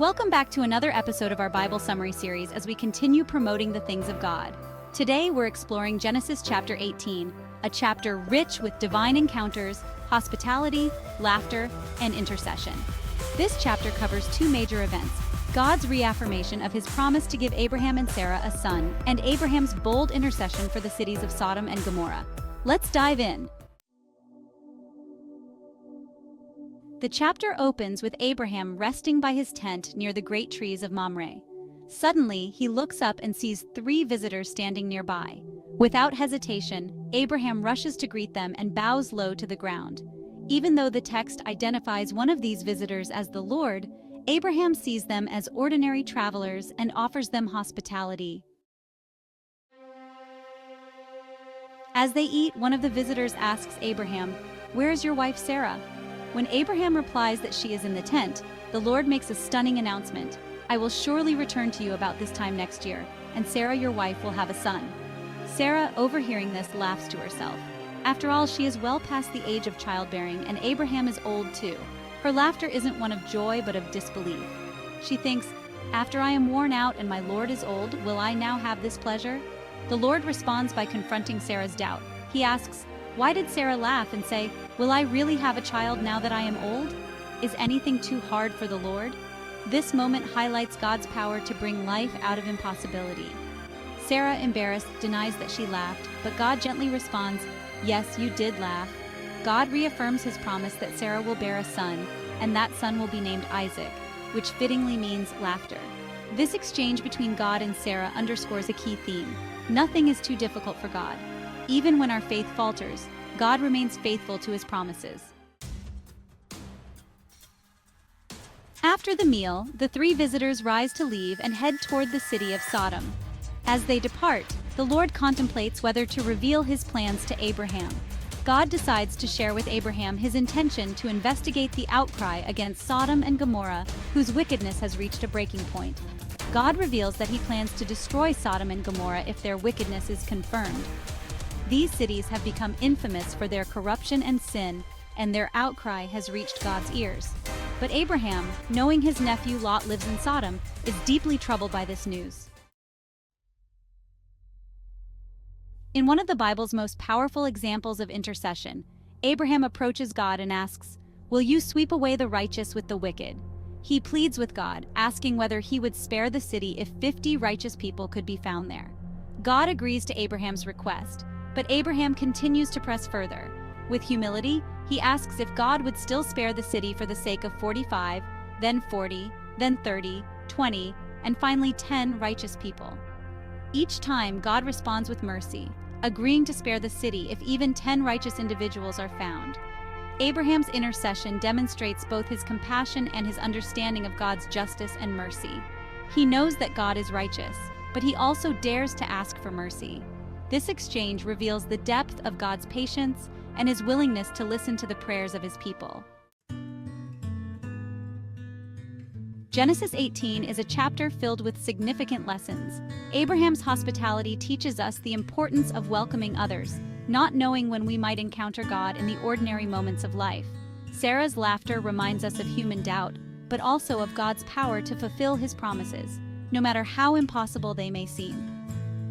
Welcome back to another episode of our Bible Summary series as we continue promoting the things of God. Today we're exploring Genesis chapter 18, a chapter rich with divine encounters, hospitality, laughter, and intercession. This chapter covers two major events: God's reaffirmation of his promise to give Abraham and Sarah a son, and Abraham's bold intercession for the cities of Sodom and Gomorrah. Let's dive in. The chapter opens with Abraham resting by his tent near the great trees of Mamre. Suddenly, he looks up and sees three visitors standing nearby. Without hesitation, Abraham rushes to greet them and bows low to the ground. Even though the text identifies one of these visitors as the Lord, Abraham sees them as ordinary travelers and offers them hospitality. As they eat, one of the visitors asks Abraham, "Where is your wife Sarah?" When Abraham replies that she is in the tent, the Lord makes a stunning announcement: "I will surely return to you about this time next year, and Sarah your wife will have a son." Sarah, overhearing this, laughs to herself. After all, she is well past the age of childbearing, and Abraham is old too. Her laughter isn't one of joy but of disbelief. She thinks, "After I am worn out and my Lord is old, will I now have this pleasure?" The Lord responds by confronting Sarah's doubt. He asks, "Why did Sarah laugh and say, 'Will I really have a child now that I am old?' Is anything too hard for the Lord?" This moment highlights God's power to bring life out of impossibility. Sarah, embarrassed, denies that she laughed, but God gently responds, "Yes, you did laugh." God reaffirms his promise that Sarah will bear a son, and that son will be named Isaac, which fittingly means laughter. This exchange between God and Sarah underscores a key theme: nothing is too difficult for God. Even when our faith falters, God remains faithful to his promises. After the meal, the three visitors rise to leave and head toward the city of Sodom. As they depart, the Lord contemplates whether to reveal his plans to Abraham. God decides to share with Abraham his intention to investigate the outcry against Sodom and Gomorrah, whose wickedness has reached a breaking point. God reveals that he plans to destroy Sodom and Gomorrah if their wickedness is confirmed. These cities have become infamous for their corruption and sin, and their outcry has reached God's ears. But Abraham, knowing his nephew Lot lives in Sodom, is deeply troubled by this news. In one of the Bible's most powerful examples of intercession, Abraham approaches God and asks, "Will you sweep away the righteous with the wicked?" He pleads with God, asking whether he would spare the city if 50 righteous people could be found there. God agrees to Abraham's request, but Abraham continues to press further. With humility, he asks if God would still spare the city for the sake of 45, then 40, then 30, 20, and finally 10 righteous people. Each time, God responds with mercy, agreeing to spare the city if even 10 righteous individuals are found. Abraham's intercession demonstrates both his compassion and his understanding of God's justice and mercy. He knows that God is righteous, but he also dares to ask for mercy. This exchange reveals the depth of God's patience and his willingness to listen to the prayers of his people. Genesis 18 is a chapter filled with significant lessons. Abraham's hospitality teaches us the importance of welcoming others, not knowing when we might encounter God in the ordinary moments of life. Sarah's laughter reminds us of human doubt, but also of God's power to fulfill his promises, no matter how impossible they may seem.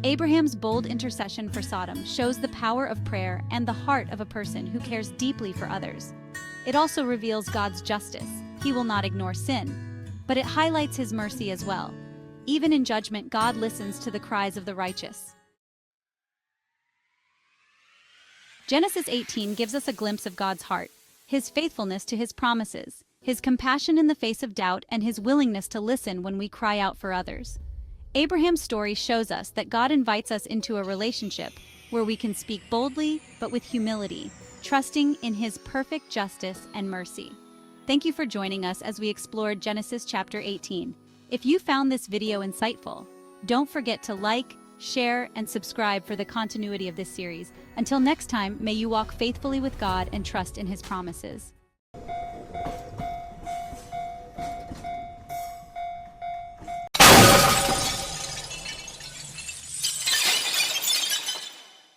Abraham's bold intercession for Sodom shows the power of prayer and the heart of a person who cares deeply for others. It also reveals God's justice. He will not ignore sin. But it highlights his mercy as well. Even in judgment, God listens to the cries of the righteous. Genesis 18 gives us a glimpse of God's heart, his faithfulness to his promises, his compassion in the face of doubt, and his willingness to listen when we cry out for others. Abraham's story shows us that God invites us into a relationship where we can speak boldly but with humility, trusting in his perfect justice and mercy. Thank you for joining us as we explored Genesis chapter 18. If you found this video insightful, don't forget to like, share, and subscribe for the continuity of this series. Until next time, may you walk faithfully with God and trust in his promises.